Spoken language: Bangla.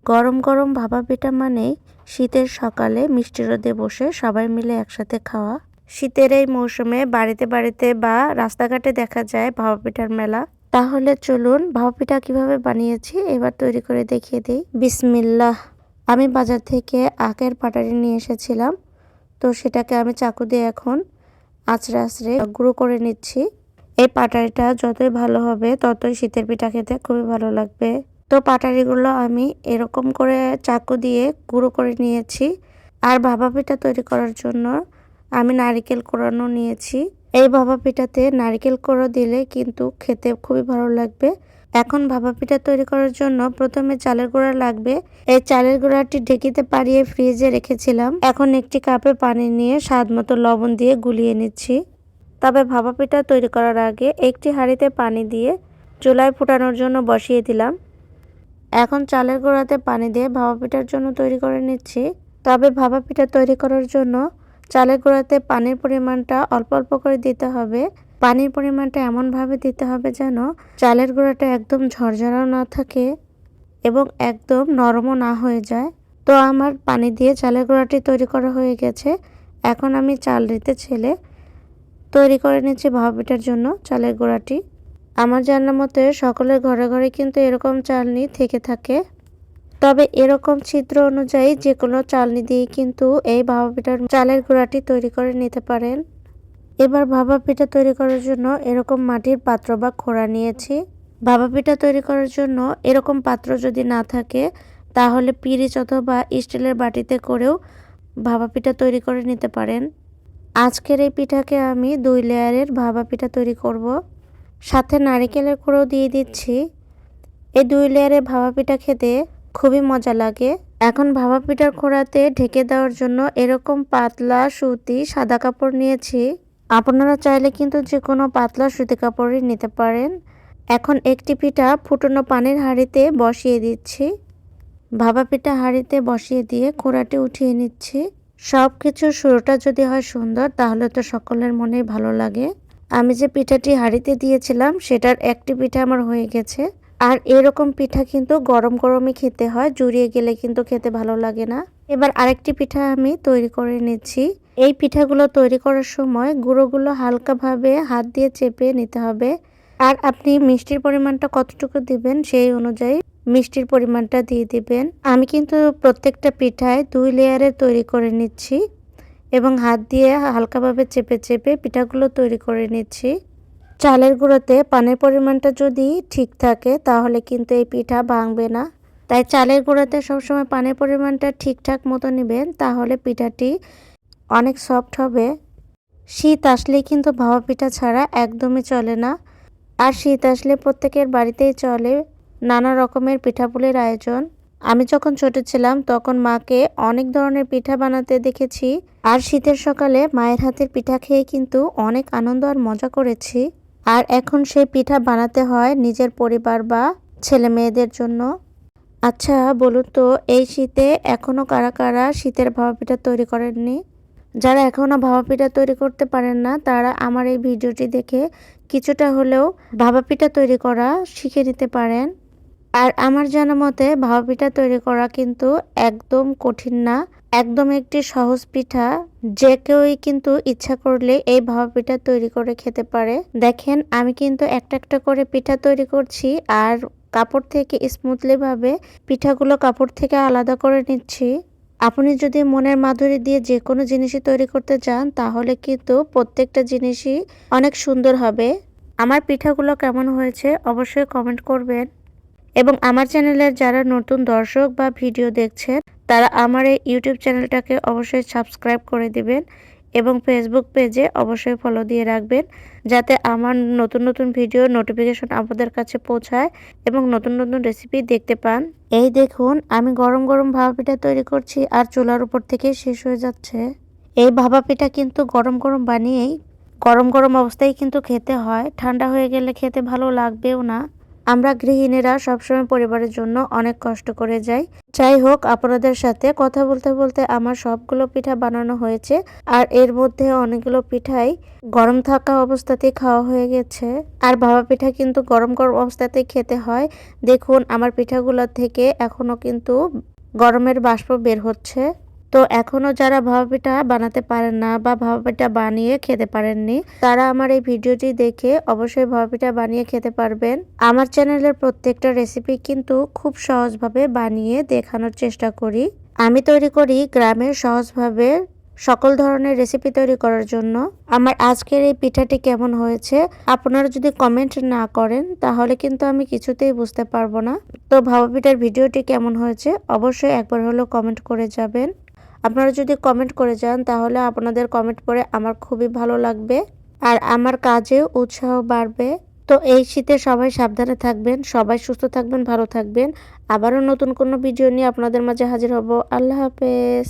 গরম গরম ভাপা পিঠা মানেই শীতের সকালে মিষ্টি রোদে বসে সবাই মিলে একসাথে খাওয়া। শীতের এই মৌসুমে বাড়িতে বাড়িতে বা রাস্তাঘাটে দেখা যায় ভাপা পিঠার মেলা। তাহলে চলুন ভাপা পিঠা কিভাবে বানিয়েছি এবার তৈরি করে দেখিয়ে দিই। বিসমিল্লাহ। আমি বাজার থেকে আখের পাটারি নিয়ে এসেছিলাম, তো সেটাকে আমি চাকু দিয়ে এখন আঁচড়ে আঁচড়ে গুঁড়ো করে নিচ্ছি। এই পাটারিটা যতই ভালো হবে ততই শীতের পিঠা খেতে খুবই ভালো লাগবে। তো পাটারিগুলো আমি এরকম করে চাকু দিয়ে গুঁড়ো করে নিয়েছি। আর ভাপা পিঠা তৈরি করার জন্য আমি নারকেল কোড়ানো নিয়েছি। এই ভাপা পিঠাতে নারকেল কোড়া দিলে কিন্তু খেতে খুবই ভালো লাগবে। এখন ভাপা পিঠা তৈরি করার জন্য প্রথমে চালের গুঁড়া লাগবে। এই চালের গুঁড়াটি ঢেকিতে পারিয়ে ফ্রিজে রেখেছিলাম। এখন একটি কাপে পানি নিয়ে স্বাদ মতো লবণ দিয়ে গুলিয়ে নিচ্ছি। তবে ভাপা পিঠা তৈরি করার আগে একটি হাঁড়িতে পানি দিয়ে চুলায় ফুটানোর জন্য বসিয়ে দিলাম। এখন চালের গুঁড়াতে পানি দিয়ে ভাপা পিঠার জন্য তৈরি করে নিচ্ছি। তবে ভাপা পিঠা তৈরি করার জন্য চালের গুঁড়াতে পানির পরিমাণটা অল্প অল্প করে দিতে হবে। পানির পরিমাণটা এমনভাবে দিতে হবে যেন চালের গুঁড়াটা একদম ঝরঝরাও না থাকে এবং একদম নরমও না হয়ে যায়। তো আমার পানি দিয়ে চালের গুঁড়াটি তৈরি করা হয়ে গেছে। এখন আমি চাল দিতে ছেলে তৈরি করে নিচ্ছি ভাপা পিঠার জন্য চালের গুঁড়াটি। আমার জানা মতে সকলের ঘরে ঘরে কিন্তু এরকম চালনি থেকে থাকে। তবে এরকম ছিদ্র অনুযায়ী যে কোনো চালনি দিয়ে কিন্তু এই ভাপা পিঠার চালের গুঁড়াটি তৈরি করে নিতে পারেন। এবার ভাপা পিঠা তৈরি করার জন্য এরকম মাটির পাত্র বা খোড়া নিয়েছি। ভাপা পিঠা তৈরি করার জন্য এরকম পাত্র যদি না থাকে তাহলে পিরিচ অথবা স্টিলের বাটিতে করেও ভাপা পিঠা তৈরি করে নিতে পারেন। আজকের এই পিঠাকে আমি 2 লেয়ারের ভাপা পিঠা তৈরি করব। সাথে নারকেলের কোড়াও দিয়ে দিচ্ছি। এই 2 লেয়ারের ভাপা পিঠা খেতে খুবই মজা লাগে। এখন ভাপা পিঠার খোড়াতে ঢেকে দেওয়ার জন্য এরকম পাতলা সুতি সাদা কাপড় নিয়েছি। আপনারা চাইলে কিন্তু যে কোনো পাতলা সুতি কাপড়ই নিতে পারেন। এখন একটি পিঠা ফুটানো পানির হাঁড়িতে বসিয়ে দিচ্ছি। ভাপা পিঠা হাঁড়িতে বসিয়ে দিয়ে খোড়াটি উঠিয়ে নিচ্ছি। সব কিছুর শুরুটা যদি হয় সুন্দর তাহলে তো সকলের মনেই ভালো লাগে। আমি যে পিঠাটি হাঁড়িতে দিয়েছিলাম সেটার একটি পিঠা আমার হয়ে গেছে। আর এরকম পিঠা কিন্তু গরম গরমই খেতে হয়, জুড়িয়ে গেলে কিন্তু খেতে ভালো লাগে না। এবার আরেকটি পিঠা আমি তৈরি করে নিচ্ছি। এই পিঠাগুলো তৈরি করার সময় গুঁড়োগুলো হালকাভাবে হাত দিয়ে চেপে নিতে হবে। আর আপনি মিষ্টির পরিমাণটা কতটুকু দিবেন সেই অনুযায়ী মিষ্টির পরিমাণটা দিয়ে দিবেন। আমি কিন্তু প্রত্যেকটা পিঠায় 2 লেয়ারের তৈরি করে নিচ্ছি এবং হাত দিয়ে হালকাভাবে চেপে চেপে পিঠাগুলো তৈরি করে নিচ্ছি। চালের গুঁড়োতে পানির পরিমাণটা যদি ঠিক থাকে তাহলে কিন্তু এই পিঠা ভাঙবে না। তাই চালের গুঁড়োতে সবসময় পানির পরিমাণটা ঠিকঠাক মতো নেবেন, তাহলে পিঠাটি অনেক সফট হবে। শীত আসলেই কিন্তু ভাপা পিঠা ছাড়া একদমই চলে না। আর শীত আসলে প্রত্যেকের বাড়িতেই চলে নানা রকমের পিঠাপুলির আয়োজন। আমি যখন ছোট ছিলাম তখন মাকে অনেক ধরনের পিঠা বানাতে দেখেছি। আর শীতের সকালে মায়ের হাতের পিঠা খেয়ে কিন্তু অনেক আনন্দ আর মজা করেছি। আর এখন সেই পিঠা বানাতে হয় নিজের পরিবার বা ছেলে মেয়েদের জন্য। আচ্ছা বলুন তো, এই শীতে এখনো কারা কারা শীতের ভাপা পিঠা তৈরি করেননি? যারা এখনো ভাপা পিঠা তৈরি করতে পারেন না তারা আমার এই ভিডিওটি দেখে কিছুটা হলেও ভাপা পিঠা তৈরি করা শিখে নিতে পারেন। আর আমার জানা মতে ভাপা পিঠা তৈরি করা কিন্তু একদম কঠিন না, একদম একটি সহজ পিঠা। যে কেউই কিন্তু ইচ্ছা করলে এই ভাপা পিঠা তৈরি করে খেতে পারে। দেখেন আমি কিন্তু একটা একটা করে পিঠা তৈরি করছি আর কাপড় থেকে স্মুথলি ভাবে পিঠাগুলো কাপড় থেকে আলাদা করে নিচ্ছি। আপনি যদি মনের মাধুরী দিয়ে যে কোনো জিনিসই তৈরি করতে চান তাহলে কিন্তু প্রত্যেকটা জিনিসই অনেক সুন্দর হবে। আমার পিঠাগুলো কেমন হয়েছে অবশ্যই কমেন্ট করবেন। এবং আমার চ্যানেলের যারা নতুন দর্শক বা ভিডিও দেখছেন তারা আমার এই ইউটিউব চ্যানেলটাকে অবশ্যই সাবস্ক্রাইব করে দিবেন এবং ফেসবুক পেজে অবশ্যই ফলো দিয়ে রাখবেন, যাতে আমার নতুন নতুন ভিডিও নোটিফিকেশন আপনাদের কাছে পৌঁছায় এবং নতুন নতুন রেসিপি দেখতে পান। এই দেখুন আমি গরম গরম ভাপা পিঠা তৈরি করছি আর চুলার উপর থেকে শেষ হয়ে যাচ্ছে। এই ভাপা পিঠা কিন্তু গরম গরম বানিয়েই গরম গরম অবস্থায় কিন্তু খেতে হয়, ঠান্ডা হয়ে গেলে খেতে ভালো লাগবেও না। আমরা গৃহিণীরা সবসময় পরিবারের জন্য অনেক কষ্ট করে যাই। যাই হোক, আপনাদের সাথে কথা বলতে বলতে আমার সবগুলো পিঠা বানানো হয়েছে, আর এর মধ্যে অনেকগুলো পিঠাই গরম থাকা অবস্থাতেই খাওয়া হয়ে গেছে। আর ভাপা পিঠা কিন্তু গরম গরম অবস্থাতেই খেতে হয়। দেখুন আমার পিঠাগুলো থেকে এখনো কিন্তু গরমের বাষ্প বের হচ্ছে। তো এখনো যারা ভাপা পিঠা বানাতে পারেন না বা ভাপা পিঠা বানিয়ে খেতে পারেননি, তারা আমার এই ভিডিওটি দেখে অবশ্যই ভাপা পিঠা বানিয়ে খেতে পারবেন। আমার চ্যানেলের প্রত্যেকটা রেসিপি কিন্তু খুব সহজভাবে বানিয়ে দেখানোর চেষ্টা করি। আমি তৈরি করি গ্রামের সহজভাবে সকল ধরনের রেসিপি তৈরি করার জন্য। আমার আজকের এই পিঠাটি কেমন হয়েছে আপনারা যদি কমেন্ট না করেন তাহলে কিন্তু আমি কিছুতেই বুঝতে পারবো না। তো ভাপা পিঠার ভিডিওটি কেমন হয়েছে অবশ্যই একবার হলেও কমেন্ট করে যাবেন। আপনারা যদি কমেন্ট করে যান তাহলে আপনাদের কমেন্ট পড়ে আমার খুবই ভালো লাগবে, আর আমার কাজেও উৎসাহ বাড়বে। তো এই শীতে সবাই সাবধানে থাকবেন, সবাই সুস্থ থাকবেন, ভালো থাকবেন। আবারও নতুন কোনো ভিডিও নিয়ে আপনাদের মাঝে হাজির হব। আল্লাহ হাফেজ।